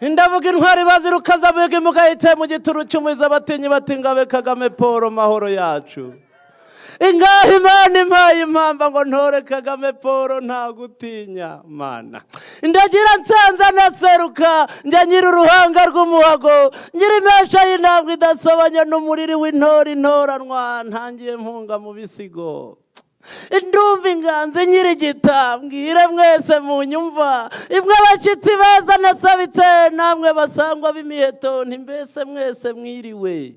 Ndavuga intwari baziruka zabuga imugahite mu gituru cy'umuhizi abatinyi bati ngabe Kagame Paul mahoro yacu. Ingahe Imana impaye impamba ngo ntore Kagame Paul nta gutinya mana. Ndagira nsanza naseruka njya nyiri uruhanga rw'umuhago nyiri impesha y'intambwe idasobanya n'umuriri w'intore intoranwa ntangiye mpunga mu bisigo. Ndumva inganzi nyiri gitambwire mwese mu nyumva imwe abashyitsi beza nasabitse namwe basangwa b'imiheto ntimbese mwese mwiriwe.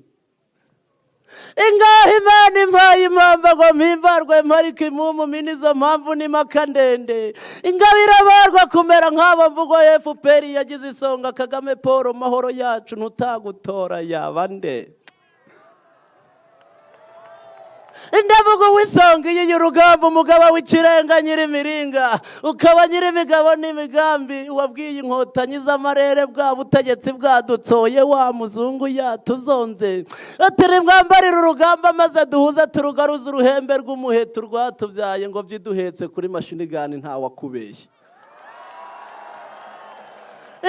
Ingahe Imana impaye impamba ngo mpimbarwe mparike imumu minizo mpamvu n'imaka ndende ingabire barwa kumera nk'abo mvugo FPR yagize isonga Kagame Paul mahoro yacu ntutagutora yaba nde. Ndavuga wisonga iyi urugamba umugabo w'ikirenga nyiri miringa ukaba nyiri imigabo n'imigambi wabwiye inkotanyi z'amarere bwa butegetsi bwadutsoye wa muzungu yatuzonze atari mwambarira urugamba maze duhuze turugaruza uruhembe rw'umuheto rwatubyaye ngo byiduhetse kuri mashini gani nta wakubeshye.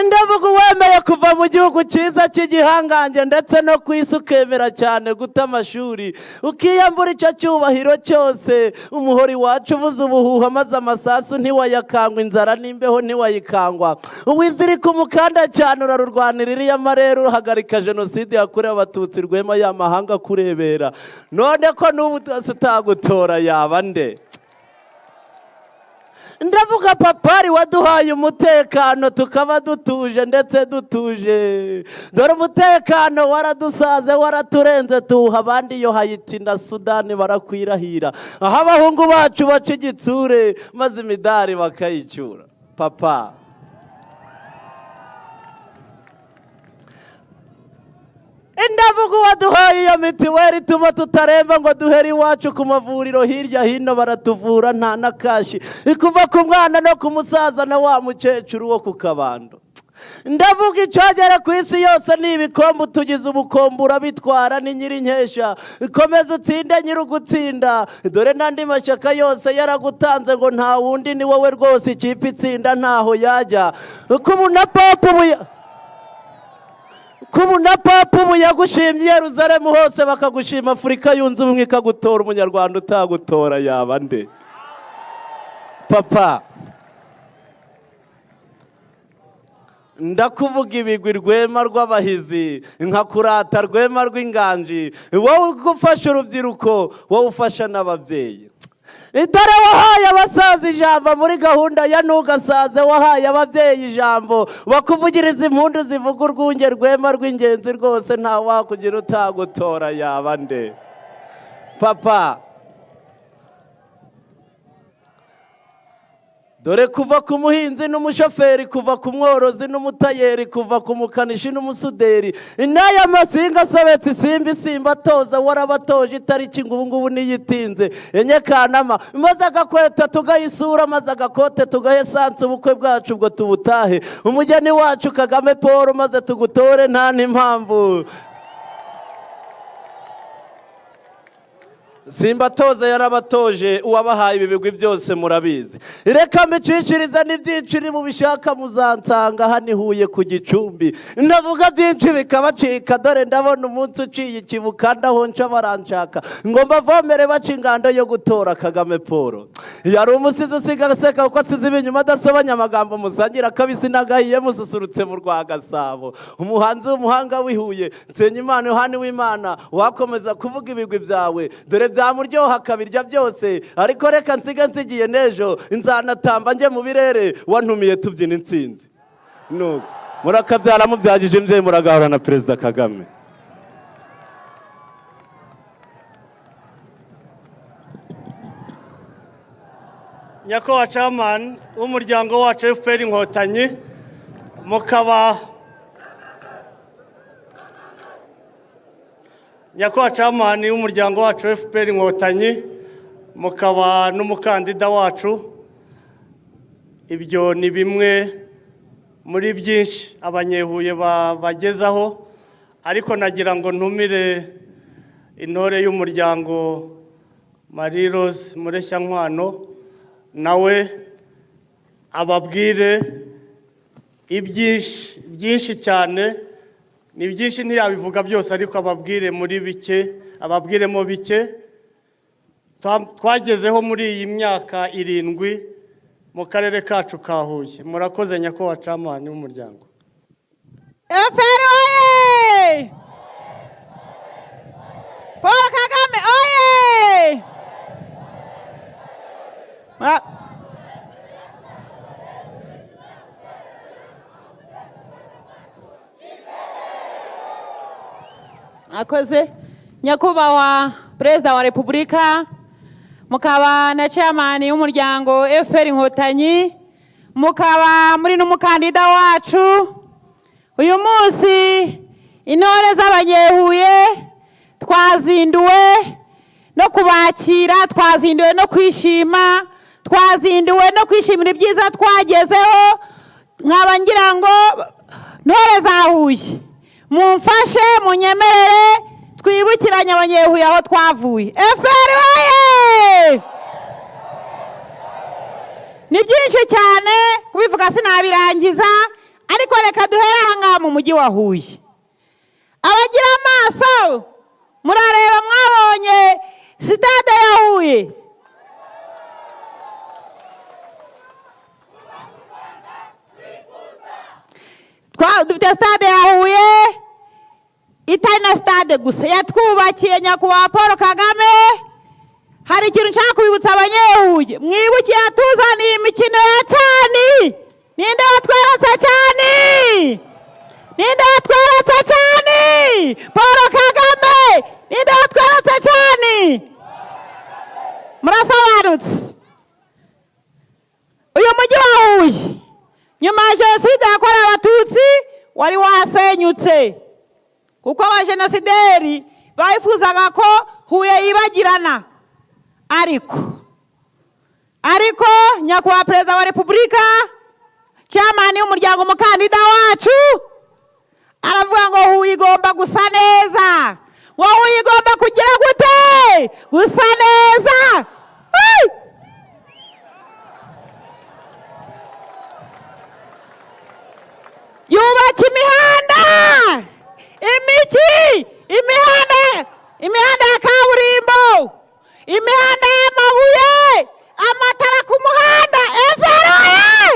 Ndavuga wemeye kuva mu gihugu cyiza cy'igihangange ndetse no ku isi ukemera cyane guta amashuri ukiyambura icyo cyubahiro cyose umuhori wacu uvuze ubuhuha maze amasasu ntiwayakangwa inzara n'imbeho ntiwayikangwa uwizirika umukanda cyane urarurwanira iriya marere uhagarika jenoside yakorewe abatutsi rwema y'amahanga kurebera none ko n'ubu utagutora yaba nde. Ndavuga papari waduhaye umutekano tukaba dutuje ndetse dutuje dore umutekano waradusaze waraturenze tuha abandi yo Haiti na Sudani barakwirahira aho abahungu bacu baca igitsure maze imidari bakayicyura. Papa Ndavuga waduhaye iyo mitiweri tuma tutaremba ngo duhere iwacu ku mavuriro hirya hino baratuvura nta nakashi ikuva ku mwana no ku musaza na wa mukecuru wo ku kabando. Ndavuga icyogera ku isi yose ni ibikombe utugize ubukombura bitwara ni nyiri nkesha komeza utsinde nyiri ugutsinda dore n'andi mashyaka yose yaragutanze ngo nta wundi ni wowe rwose ikipe itsinda ntaho yajya kubu na papa ubu yagushimye Yerusalemu hose bakagushima Afurika yunze ubumwe ikagutora umunyarwanda utagutora yaba nde. Papa ndakuvuga ibigwi rwema rw'abahizi nkakurata rwema rw'inganji wowe ugufasha urubyiruko wowe ufasha n'ababyeyi idare wahaye abasaza ijambo muri gahunda ya ntugasaze wahaye ababyeyi ijambo bakuvugiriza impundu zivuga urwunge rwema rw'ingenzi rwose nta wakugira utagutora yaba nde. Papa dore kuva ku muhinzi n'umushoferi kuva ku mworozi n'umutayeri kuva ku mukanishi n'umusuderi n'aya masinga asobetse isimba atoza warabatoje itariki ngubu niyitinze enye Kanama maze agakweta tugayisura maze agakote tugahesansa ubukwe bwacu ubwo tubutahe umugeni wacu Kagame Paul maze tugutore nta n'impamvu. Simba toza yarabatoje uwabahaye ibigwi byose murabizi reka mbicishiriza n'ibyinshi mu bishaka muzansanga hanihuye ku Gicumbi ndavuga byinshi bikabacika dore ndabona umunsi uciye ikibuka ndaho nca baranshaka ngo mbavomere baca ingando yo gutora Kagame Paul. Yari umusizi usigaseka kuko asize ibinyuma adasobanya amagambo musangira kabisi nagahiye mususurutse mu Rwagasabo umuhanzi w'umuhanga wihuye Nsenyimana Yohani w'Imana wakomeza kuvuga ibigwi byawe dore byamuryoha kabirya byose ariko reka nsigiye nejo nzanatamba njye mu birere wantumiye tubyina intsinzi nuko murakabyara mubyagije imvye muragahora na Perezida Kagame. Nyakubahwa Chairman w'umuryango wacu FPR Inkotanyi mukaba Nyakubahwa Chairman w'umuryango wacu FPR Inkotanyi mukaba n'umukandida wacu ibyo ni bimwe muri byinshi abanyehuye bagezaho ariko nagira ngo ntumire intore y'umuryango Marie Rose Mureshyankwano nawe ababwire byinshi cyane, ni byinshi ntiyabivuga byose, ariko ababwiremo bike twagezeho muri iyi myaka 7 mu karere kacu ka Huye. Murakoze nyakubahwa camani w'umuryango. FPR oye! Paul Kagame oye! Akoze nyakubahwa Perezida wa Repubulika, mukaba na chairman y'umuryango FPR Inkotanyi, mukaba muri n'umukandida wacu. Uyu munsi intore z'abanyehuye twazinduwe no kubakira, twazinduwe no kwishima, twazinduwe no kwishimira ibyiza twagezeho. Nkaba ngira ngo ntore za Huye mumfashe munyemerere twibukiranye abanyehuye aho twavuye. FPR oye! Ni byinshi cyane kubivuga sinabirangiza, ariko reka duhere aha mu mujyi wa Huye. Abagira amaso murareba, mwabonye stade ya Huye. Dufite stade ya Huye itari na stade gusa, yatwubakiye nyakubahwa Paul Kagame. Hari ikintu nshaka kubibutsa abanyehuye, mwibukiye atuzaniye imikino ya cani. Ninde watweretse cani? Ninde watweretse cani? Paul Kagame. Ninde watweretse cani? Murasobanutse. Uyu mujyi wa Huye nyuma ya jenoside yakorewe Abatutsi wari wasenyutse, kuko abajenosideri bifuzaga ko Huye yibagirana. Ariko nyakubahwa Perezida wa Repubulika, chairman y'umuryango, umukandida wacu, aravuga ngo Huye igomba gusa neza. Huye igomba kugira gute? Gusa neza. Yubaka imihanda, imihanda ya kaburimbo, imihanda y'amabuye, amatara ku muhanda. FPR!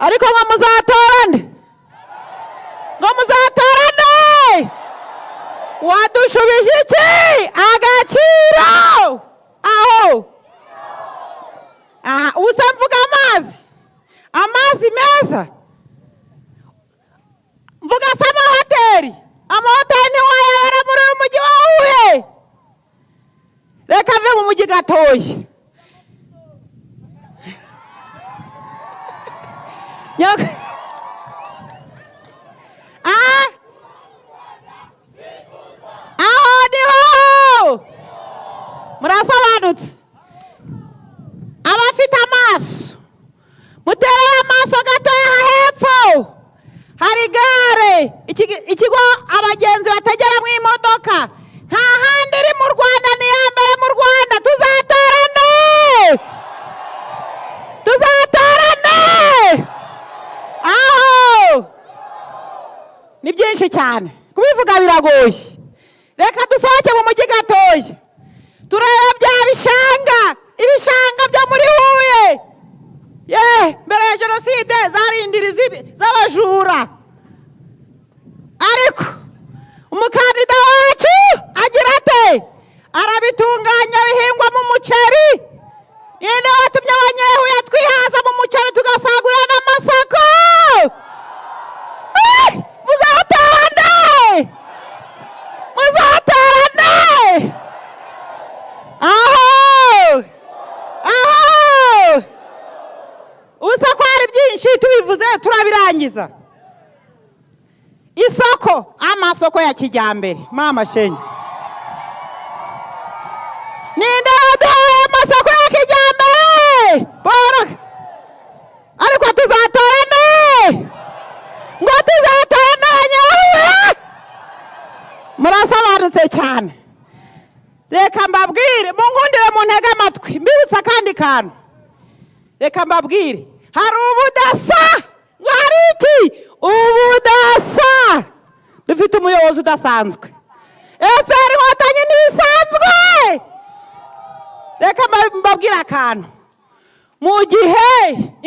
Ariko ngo muzatorane, wadushubije iki? Agaciro. Aho usa mvuga amazi meza, mvuga se amahoteli ntiwayabara muri uyu mujyi wa Huye. Reka mve mu mujyi gatoya. Aho niho murasobanutse. Abafite amaso muterere amaso gatoya hepfo, hari gare, ikigo abagenzi bategeramo imodoka. Nta handi iri mu Rwanda, ni iya mbere mu Rwanda. Tuzatorane. Aho ni byinshi cyane kubivuga biragoye. Reka dusohoke mu mujyi gatoya turebe bya ibishanga byo muri Huye. Mbere ya jenoside zarindiriza z'abajura, ariko umukandida wacu agira ate? Arabitunganya, bihingwa mu muceri. Ninde watumye abanyehuye twihaza mu muceri tugasagurira n'amasoko? Muzatorane. Aho usa ko hari byinshi tubivuze turabirangiza. Isoko, amasoko ya kijyambere, mama shenye. Ninde waduhaye amasoko ya kijyambere? Paul. Ariko tuzatorane. Ngo tuzatorane. Murasobanutse cyane. Reka mbabwire, munkundire mu ntege amatwi, mbibutsa kandi kantu. Reka mbabwire, hari ubudasa ngo hari iki ubudasa dufite umuyobozi udasanzwe efuperi inkotanyi ntisanzwe reka mbabwire akantu mu gihe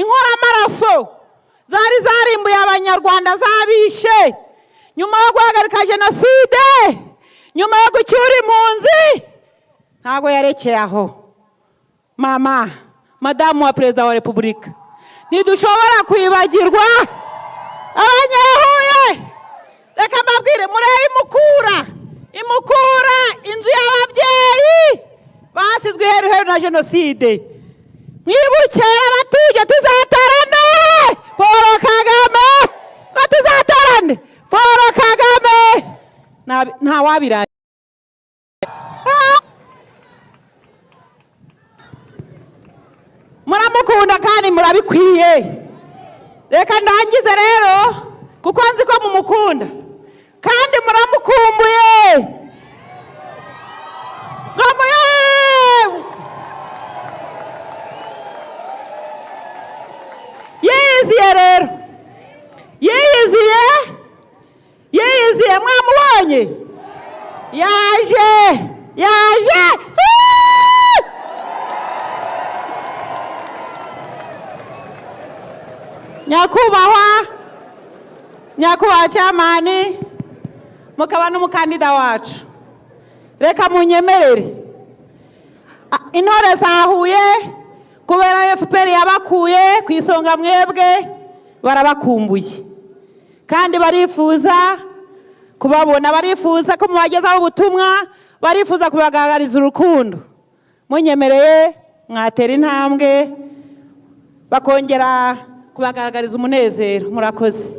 inkoramaraso zari zarimbuye abanyarwanda zabishe nyuma yo guhagarika jenoside nyuma yo gucyura impunzi ntabwo yarekeye aho madamu wa perezida wa repubulika ntidushobora kwibagirwa abanyahuye reka mbabwire murebe imukura inzu y'ababyeyi basizwe iheruheru na jenoside mwibukera abatuje tuzatarane Paul Kagame ko tuzatarane Paul Kagame ntawabiraye muramukunda kandi murabikwiye reka ndangize rero kuko nzi ko mumukunda kandi muramukumbuye yiyiziye rero yiyiziye mwamubonye yaje nyakubahwa cyamani mukaba n'umukandida wacu reka munyemerere intore zahuye kubera efuperi yabakuye ku isonga mwebwe barabakumbuye kandi barifuza kubabona barifuza ko mubagezaho ubutumwa barifuza kubagaragariza urukundo munyemereye mwatera intambwe bakongera kubagaragariza umunezero murakoze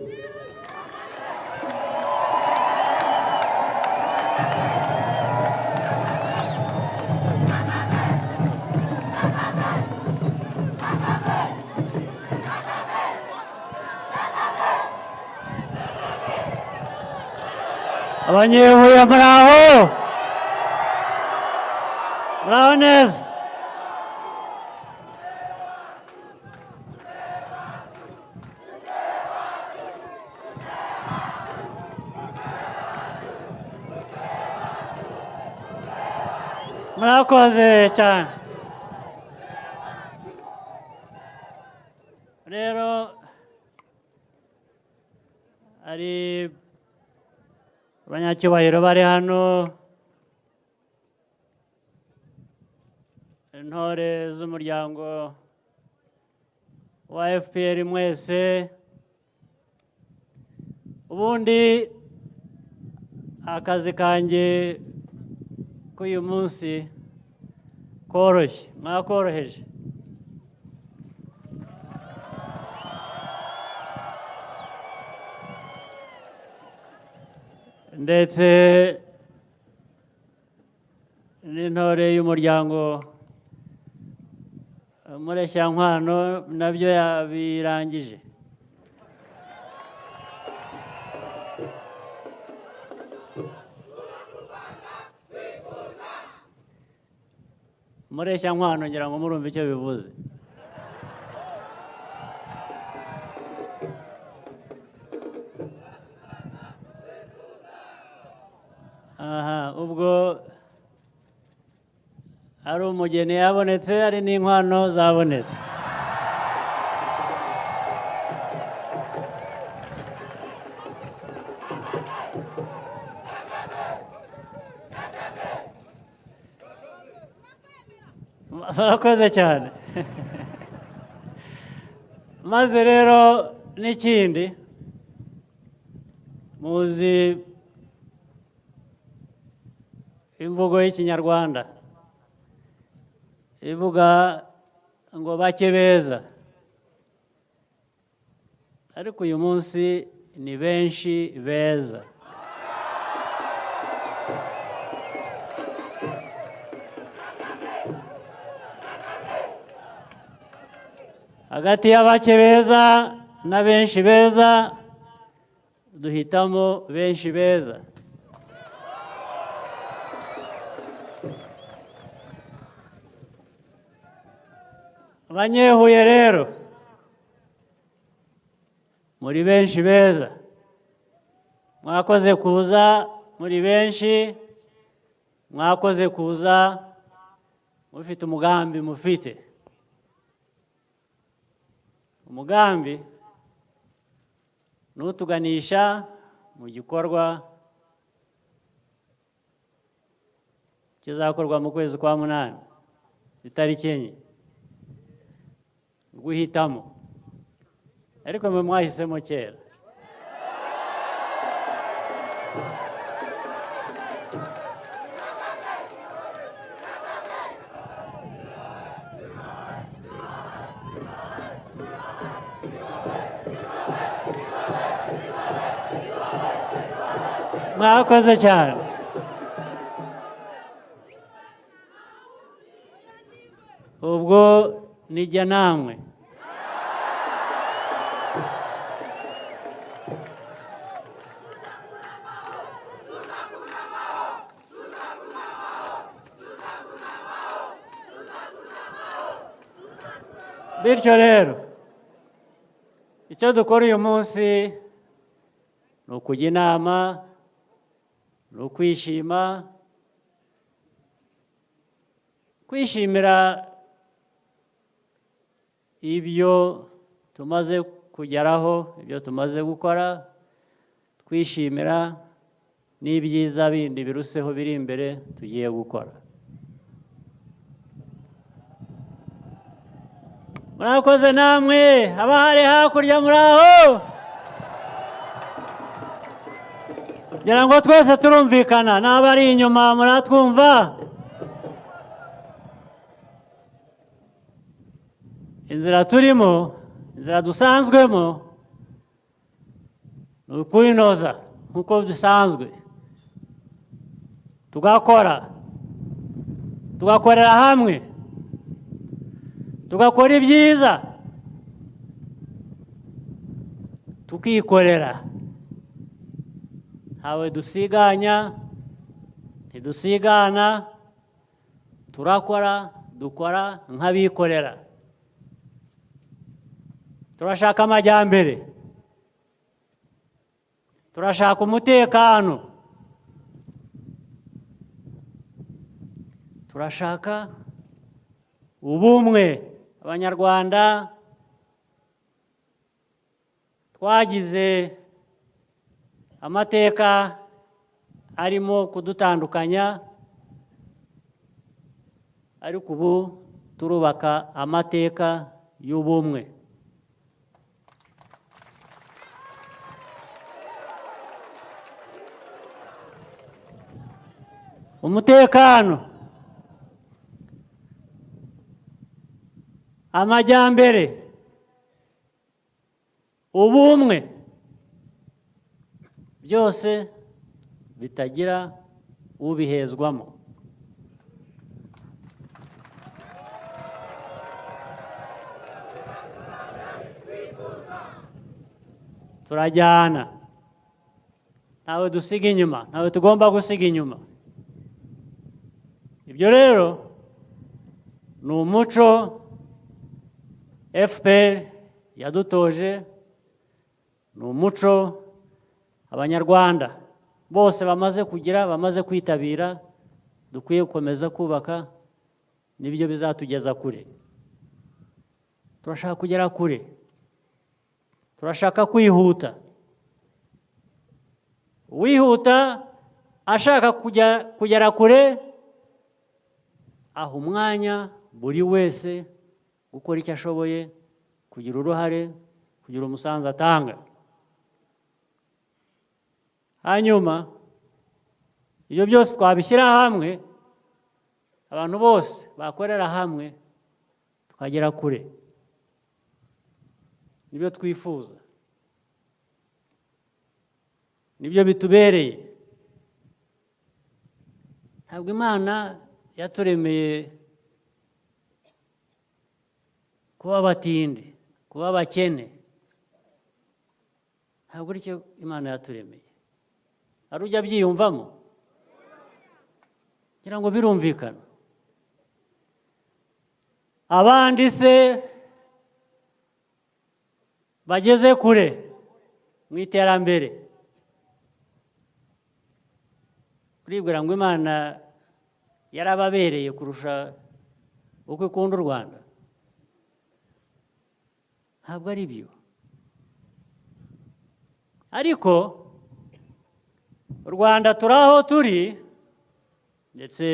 abanyehuye muraho neza murakoze cyane rero hari abanyacyubahiro bari hano intore z'umuryango wa FPR mwese ubundi akazi kanjye k'uyu munsi koroshye mwakoroheje ndetse n'intore y'umuryango mureshyankwano nabyo yabirangije mureshyankwano ngira ngo murumva icyo bivuze ubwo ari umugeni yabonetse ari n'inkwano zabonetse murakoze cyane maze rero n'ikindi muzi imvugo y'ikinyarwanda ivuga ngo bake beza ariko uyu munsi ni benshi beza hagati y'abake beza na benshi beza duhitamo benshi beza abanyehuye rero muri benshi beza, mwakoze kuza muri benshi, mwakoze kuza mufite umugambi mufite. Umugambi nutuganisha mu gikorwa kizakorwa mu kwezi kwa munani, itariki enye, guhitamo, ariko mwe mwahisemo kera. Mwakoze cyane. Ubwo nijya namwe. Bityo rero, icyo dukora uyu munsi ni ukujya inama, ni ukwishima, kwishimira ibyo tumaze kugeraho, ibyo tumaze gukora, twishimira n'ibyiza bindi biruseho biri imbere tugiye gukora. Murakoze namwe abahari hakurya muri aho. Ngira ngo twese turumvikana, n'abari inyuma muratwumva. Inzira turimo, inzira dusanzwemo, ni ukwinoza nk'uko dusanzwe, tugakora, tugakorera hamwe, tugakora ibyiza, tukikorera. Ntawe dusiganya, ntidusigana, turakora, dukora nk'abikorera. Turashaka amajyambere, turashaka umutekano, turashaka ubumwe. Abanyarwanda twagize amateka arimo kudutandukanya, ariko ubu turubaka amateka y'ubumwe. Umutekano, amajyambere, ubumwe, byose bitagira ubihezwamo. Turajyana, ntawe dusiga inyuma, ntawe tugomba gusiga inyuma. Ibyo rero ni umuco FPR yadutoje, ni umuco Abanyarwanda bose bamaze kugira, bamaze kwitabira, dukwiye gukomeza kubaka, nibyo bizatugeza kure. Turashaka kugera kure, turashaka kwihuta. Uwihuta ashaka kugera kure, aha umwanya buri wese gukora icyo ashoboye, kugira uruhare, kugira umusanzu atanga. Hanyuma ibyo byose twabishyira hamwe, abantu bose bakorera hamwe, tukagera kure. Nibyo twifuza, nibyo bitubereye. Ntabwo Imana yaturemeye kuba abatindi, kuba abakene. Ntabwo aricyo Imana yaturemeye. Hari ujya abyiyumvamo? Ngira ngo birumvikana. Abandi se bageze kure, mu iterambere uribwira ngo Imana yarababereye kurusha uko ikunda u Rwanda? Ntabwo ari byo. Ariko u Rwanda turi aho turi, ndetse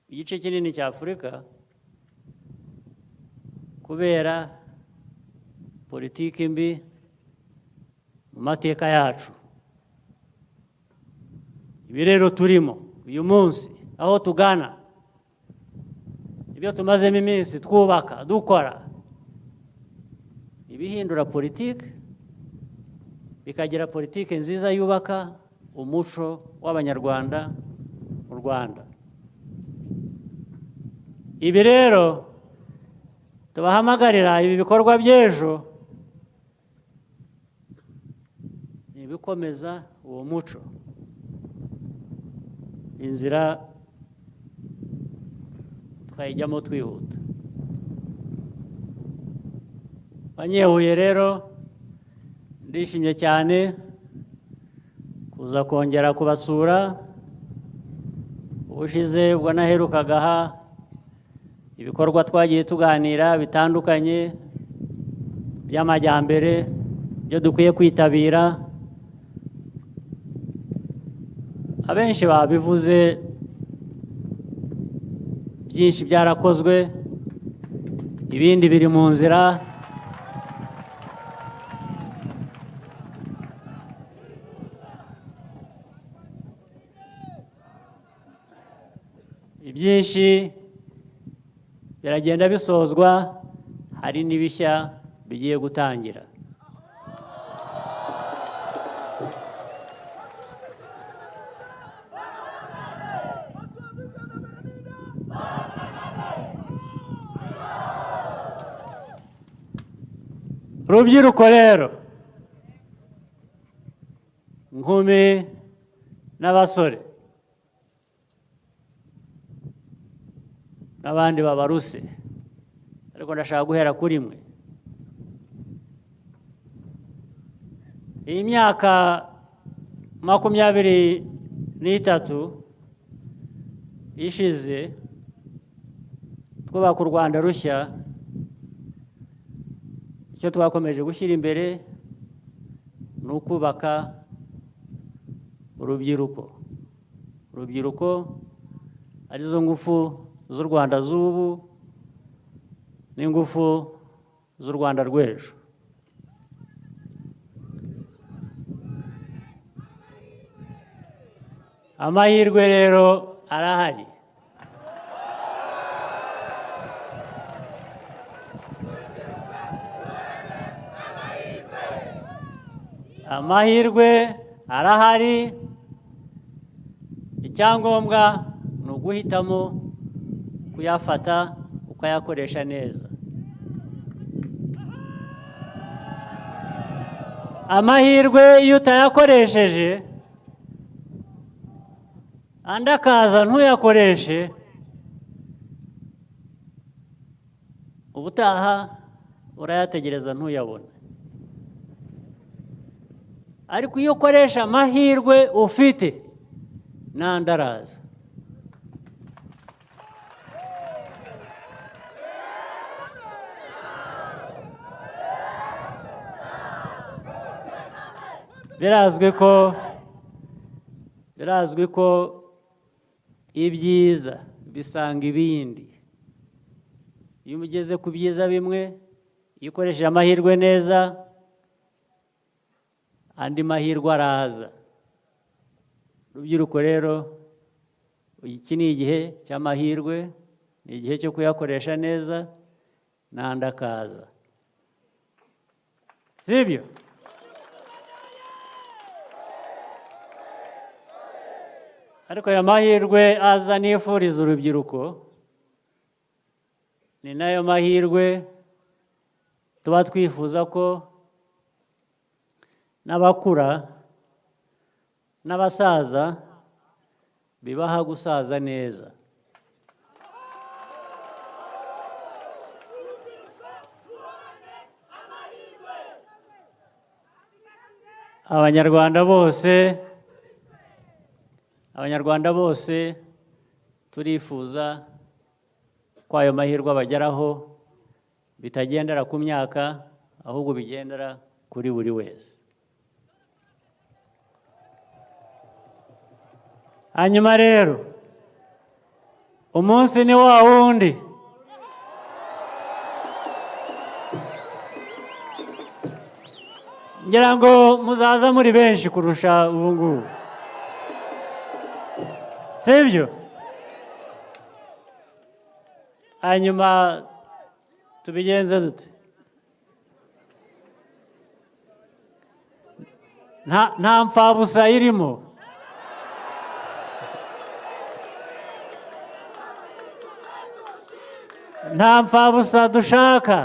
igice kinini cya Afurika, kubera politiki mbi mu mateka yacu. Ibi rero turimo uyu munsi, aho tugana, ibyo tumazemo iminsi twubaka dukora, ibihindura politiki bikagira politiki nziza yubaka umuco w'Abanyarwanda mu Rwanda. Ibi rero tubahamagarira, ibi bikorwa by'ejo ni ibikomeza uwo muco. Inzira twayijyamo twihuta. Banyehuye rero, ndishimye cyane kuza kongera kubasura. Ubushize ubwo naherukaga aha, ibikorwa twagiye tuganira bitandukanye by'amajyambere byo dukwiye kwitabira. Abenshi babivuze, byinshi byarakozwe, ibindi biri mu nzira. Ibyinshi biragenda bisozwa, hari n'ibishya bigiye gutangira. Rubyiruko rero, inkumi n'abasore n'abandi babaruse, ariko ndashaka guhera kuri mwe. Iyi myaka 23 ishize twubaka u Rwanda rushya, icyo twakomeje gushyira imbere ni ukubaka urubyiruko. Urubyiruko arizo ngufu z'u Rwanda z'ubu n'ingufu z'u Rwanda rw'ejo. Amahirwe rero arahari. Amahirwe arahari. Icyangombwa ni uguhitamo kuyafata ukayakoresha neza. Amahirwe iyo utayakoresheje, andi akaza ntuyakoreshe, ubutaha urayategereza ntuyabone. Ariko iyo ukoresha amahirwe ufite, n'andi araza. Birazwi ko ibyiza bisanga ibindi. Iyo ugeze ku byiza bimwe, iyo ukoresheje amahirwe neza, andi mahirwe araza. Urubyiruko rero, iki ni igihe cy'amahirwe, ni igihe cyo kuyakoresha neza, n'andi akaza. Sibyo? Ariko aya mahirwe aza nifuriza urubyiruko, ni nayo mahirwe tuba twifuza ko n'abakura n'abasaza bibaha gusaza neza. abanyarwanda bose turifuza ko ayo mahirwe abageraho bitagendera ku myaka ahubwo bigendera kuri buri wese. Hanyuma rero umunsi ni wa wundi ngira ngo muzaza muri benshi kurusha ubu ngubu, sibyo? Hanyuma tubigenze dute? Nta mpfabusa irimo. Nta mpfabusa dushaka.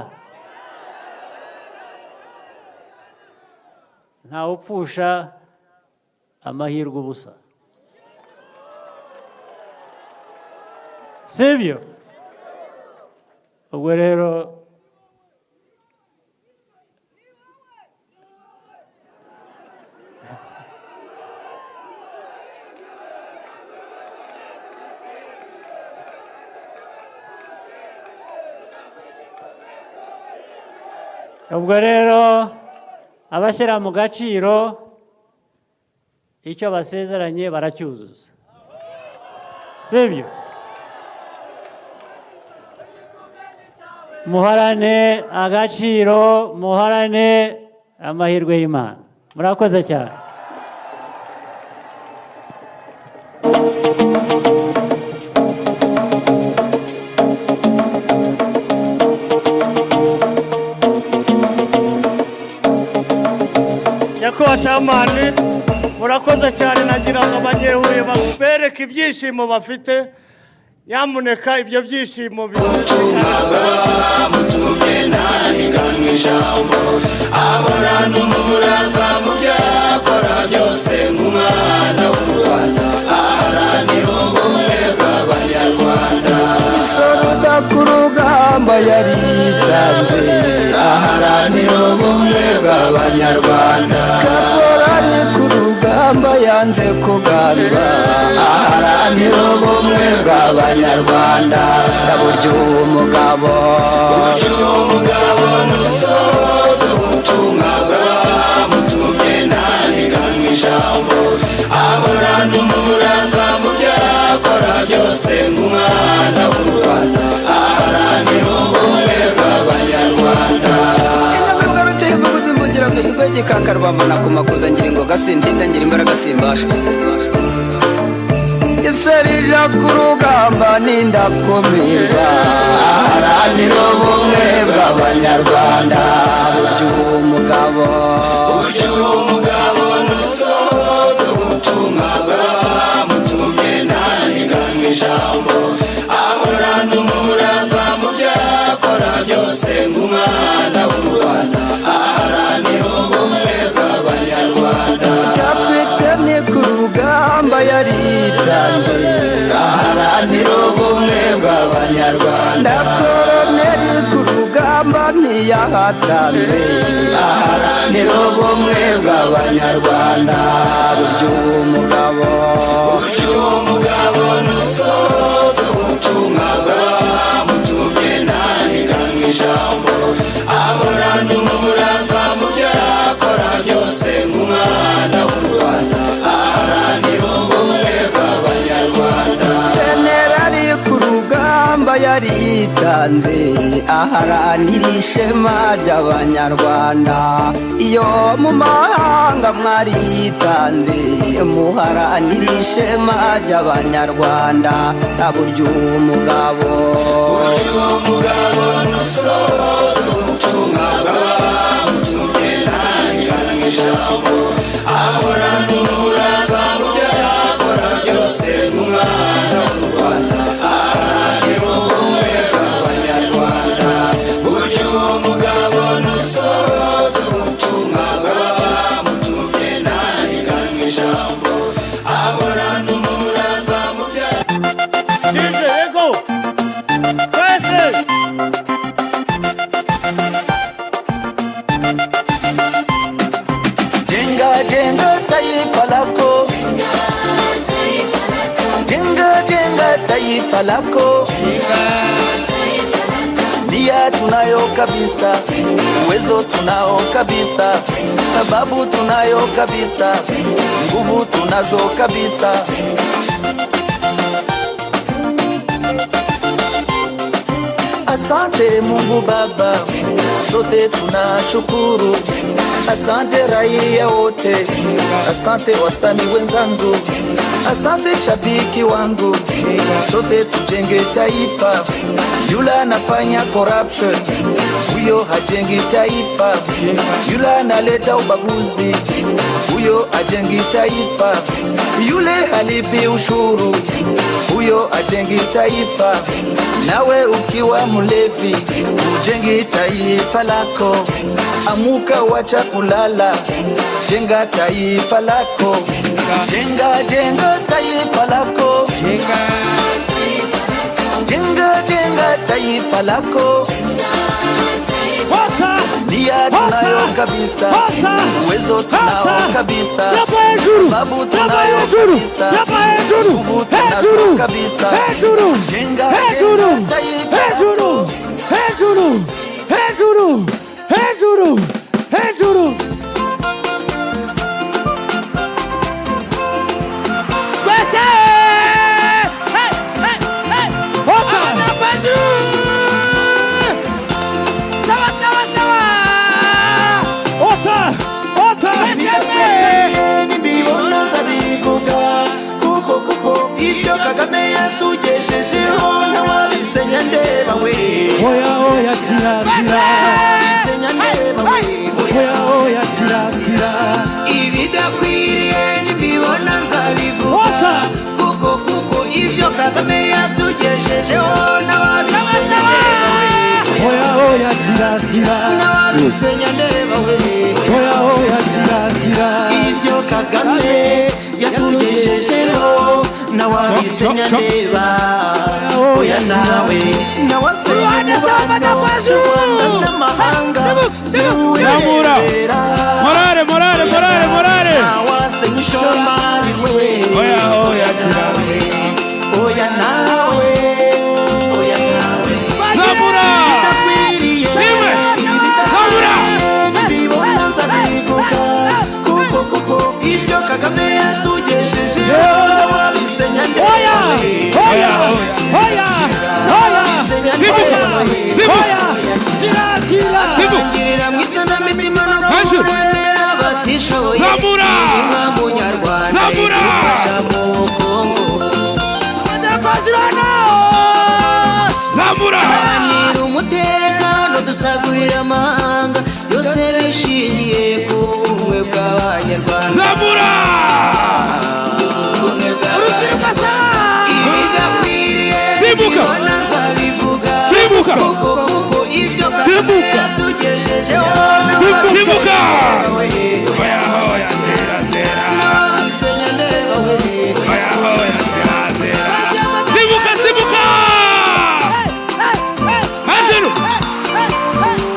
Nta upfusha amahirwe ubusa, sibyo? Ubwo rero abashyira mu gaciro icyo basezeranye baracyuzuza, sibyo? Muharane agaciro, muharane amahirwe y'Imana. Murakoze cyane. Nyakubahwa Chamani, murakoze cyane. Nagira ngo abanyehuye babereke ibyishimo bafite. Nyamuneka ibyo byishimo kurugamba yaritanze aharanira ubumwe bw'abanyarwanda. Kaporari kurugamba yanze kugamba aharanira ubumwe bw'abanyarwanda. Burya umugabo nusoza ubutumwa bwamutumye ntaniganywa ijambo. Ahorana umurava mu byakora byose nk'umwana w'u Rwanda. Aharanira ubumwe bw'abanyarwanda. Inyamirwa ruteye imbaguzi mbugira ngo ikigo gikakarubamba nakumakuza ngira ngo gasindinda ngira imbaraga simbasha. Iserija ku rugamba n'indakumirwa aharanira ubumwe bw'abanyarwanda. Burya umugabo nusoza ubutumwa bwamutumye ntaniganywa ijambo. Ahorana umurava mu byakora byose nk'umwana w'u Rwanda. Aharanira ubumwe bw'abanyarwanda. Kapiteni ku rugamba yaritanze aharanira ubumwe bw'abanyarwanda. Koroneri ku rugamba ntiyahatanze aharanira ubumwe bw'abanyarwanda. Burya umugabo nusoza ubutumwa bwamutumye ntaniganywa ijambo. Ahorana umurava mu byakora byose nk'umwana w'u Rwanda. Aharanira ubumwe bw'abanyarwanda. Generali ku rugamba yaritanze aharanira ishema ry'abanyarwanda. Iyo mu mahanga mwaritanze muharanira ishema ry'abanyarwanda. Burya umugabo nusoza ubutumwa bwamutumye ntaniganywa ijambo. Ahorana umurava mu byakora byose nk'umwana w'u Rwanda. Aharanira ubumwe bw'abanyarwanda. Burya umugabo nusoza ubutumwa bwamutumye ntaniganywa ijambo. Ahorana umurava mu Yego twese jenga taifa lako, jenga jenga taifa lako. Nia tunayo kabisa, uwezo tunao kabisa, sababu tunayo kabisa, nguvu tunazo kabisa. Asante Mungu Baba, sote tunashukuru. Asante raia wote, asante wasanii wenzangu, asante shabiki wangu, sote tujenge taifa. Yule anafanya corruption, huyo hajengi taifa. Yule analeta ubaguzi, huyo hajengi taifa. Yule halipi ushuru, huyo hajengi taifa. Nawe ukiwa mlevi, ujengi taifa lako. Amuka, wacha kulala, jenga taifa lako. Jenga jenga taifa lako, jenga jenga taifa lako. Nia tunayo kabisa, uwezo tunao kabisa, sababu tunayo kabisa, nguvu tunazo kabisa. Jenga jenga taifa lako. Hejuru, hejuru, hejuru, hejuru. Kagame yatugeshejeho n'ababisenya ndeba we. Oya oya kirazira, ababisenya ndeba we. oya oya kirazira. Ibidakwiriye nibibona nzabivuga, kuko ibyo Kagame yatugeshejeho n'ababisenya ndeba we. Oya oya kirazira, n'ababisenya ndeba we. oya oya kirazira. Ibyo Kagame yatugeshejeho n'ababisenya ndeba. Oya nawe nawasenya n'abandi n'amahanga. Zamura, morale, morale, morale, morale. Nawasenya ishomari we. Oya oya kirazira. Oya nawe, oya nawe. Zamura, niwe, Zamura. Mbibona nzabivuga, kuko ibyo Kagame yatugeshejeho n'ababisenya ndeba. Oya, oya, oya, oya. Zibuka, kirazira. Ngirira mwisana mitima no kuremera batishoboye. Zamura, inka munyarwanda, Zamura. mu Kongo. Zamura, Haranira umutekano, dusagurira amahanga, yose bishingiye ku bumwe bw'abanyarwanda. Zamura. Ubumwe bw'abanyarwanda. Ibidakwiriye nibibona nzabivuga, Zibuka. kuko ibyo Kagame yatugeshejeho Zibuka. n'ababisenya Oya oya kirazira. n'ababisenya ndeba we. Oya oya kirazira. Zibuka, zibuka. Hejuru.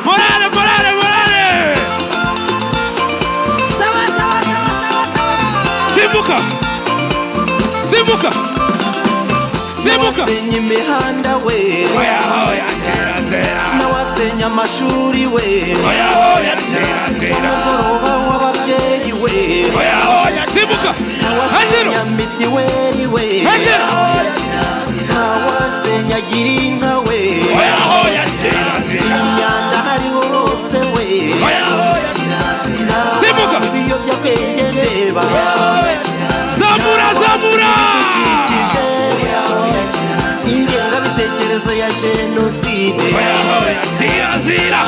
Morale, morale, morale. Zibuka. Zibuka. Zibuka. Nawasenya imihanda we. Oya oya kirazira. Nawasenya amashuri we. Oya oya kirazira. Umugoroba w'ababyeyi we. Oya oya zibuka. Hejuru. Nawasenya mitiweli we. Hejuru. Nawasenya girinka we. Oya oya kirazira. Imyanda hariho hose we. Oya oya. Zibuka. Ibiyobyabwenge ndeba. Zamura, zamura. Ingengabitekerezo ya jenoside. Oya oya kirazira.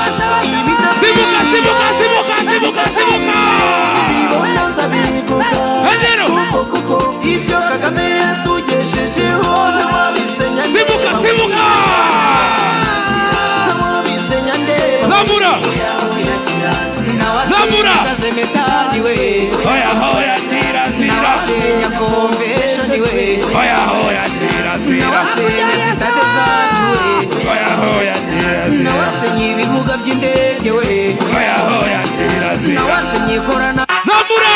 Zibuka, zibuka, zibuka, zibuka, zibuka. Mbibona nzabivuga, Hejuru. kuko ibyo Kagame yatugeshejeho n'ababisenya ndeba. Zibuka, zibuka. N'ababisenya ndeba. Zamura. Zamura. Nawasenya metani we. Oya oya kirazira. Nawasenya convention we. Oya oya kirazira. Nawasenya sitade zacu we. Oya oya kirazira. Nawasenya ibibuga by'indege we. Oya oya kirazira. Nawasenya ikorana. Zamura.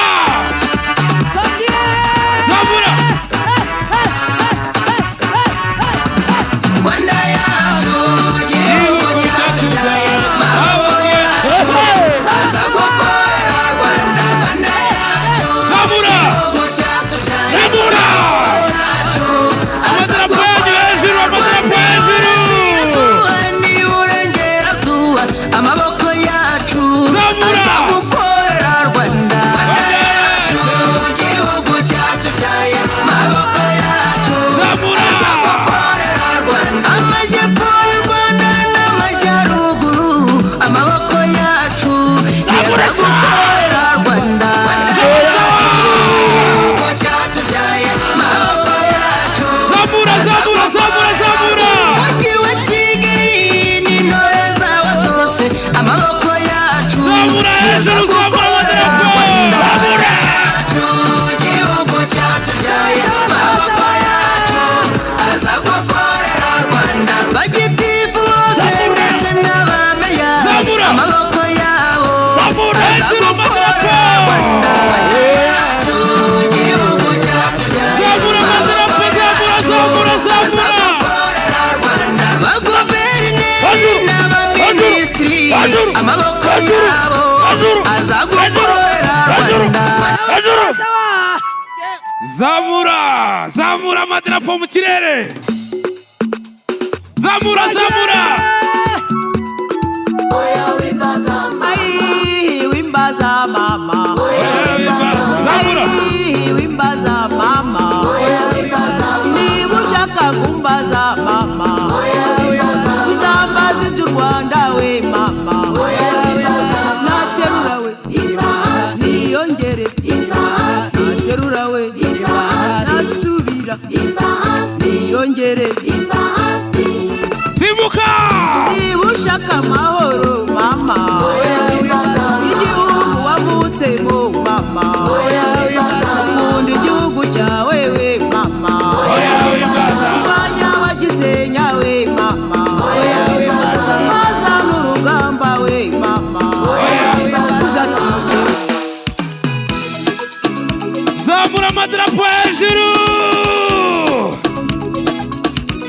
yabo azagukorera Rwanda. Zamura, zamura amadarapo mu kirere. Zamura, zamura. Wimbaza mama, wimbaza mama, niba ushaka kumbaza mama, uzambaza iby'u Rwanda we mama, naterura we niyongere, naterura we nasubira niyongere, Simuka. niba ushaka amahoro mama, igihugu wavutsemo mama, ukunda igihugu cyawe we mama, urwanya abagisenya we mama, maza n'urugamba we mama, uzatinye. Zamura amadarapo hejuru.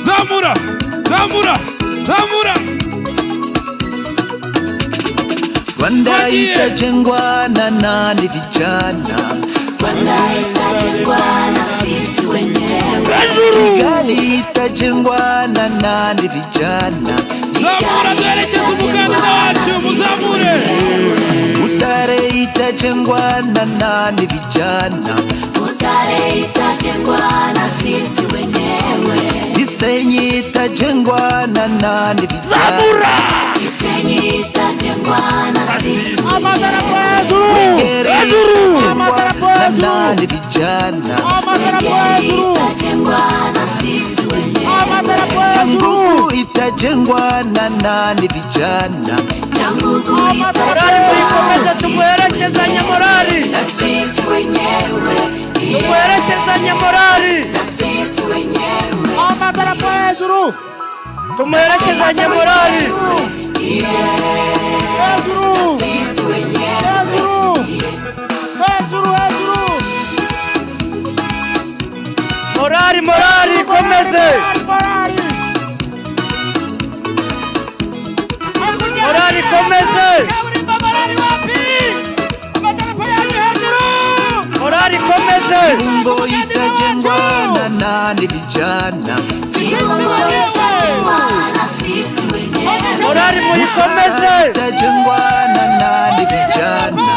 Zamura, zamura, zamura. Rwanda itajengwa na nani vijana, Rwanda itajengwa na sisi wenyewe, Kigali itajengwa na nani vijana, Zamura duherekeze umukandida wacu muzamure. Butare itajengwa na nani vijana, Butare itajengwa na sisi wenyewe, Gisenyi itajengwa na nani vijana, Gisenyi itajengwa na sisi Amadarapo Wengeri itajengwa na nani vijana, itajengwa na sisi wenyewe, Changugu itajengwa na nani vijana, Changugu Morali muyikomeze tumuherekezanye morali. na sisi wenyewe, Tumuherekezanye morali. na sisi wenyewe, Amadarapo hejuru. Tumuherekezanye morali. Hejuru. sisi wenyewe. Hejuru. Hejuru, hejuru. Morali, morali ikomeze. Morali ikomeze. Morali ikomeze. Ngo itajengwa na nani vijana, Morali muyikomeze. itajengwa na nani vijana,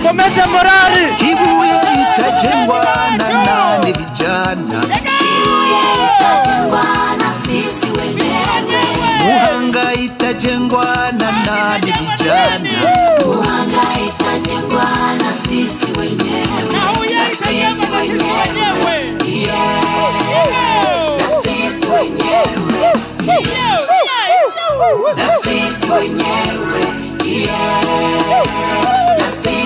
Komeze morali. Kibuye itajengwa na nani vijana, Muhanga itajengwa na nani vijana, Muhanga itajengwa na sisi wenyewe, na sisi wenyewe, na sisi wenyewe, na sisi wenyewe, na sisi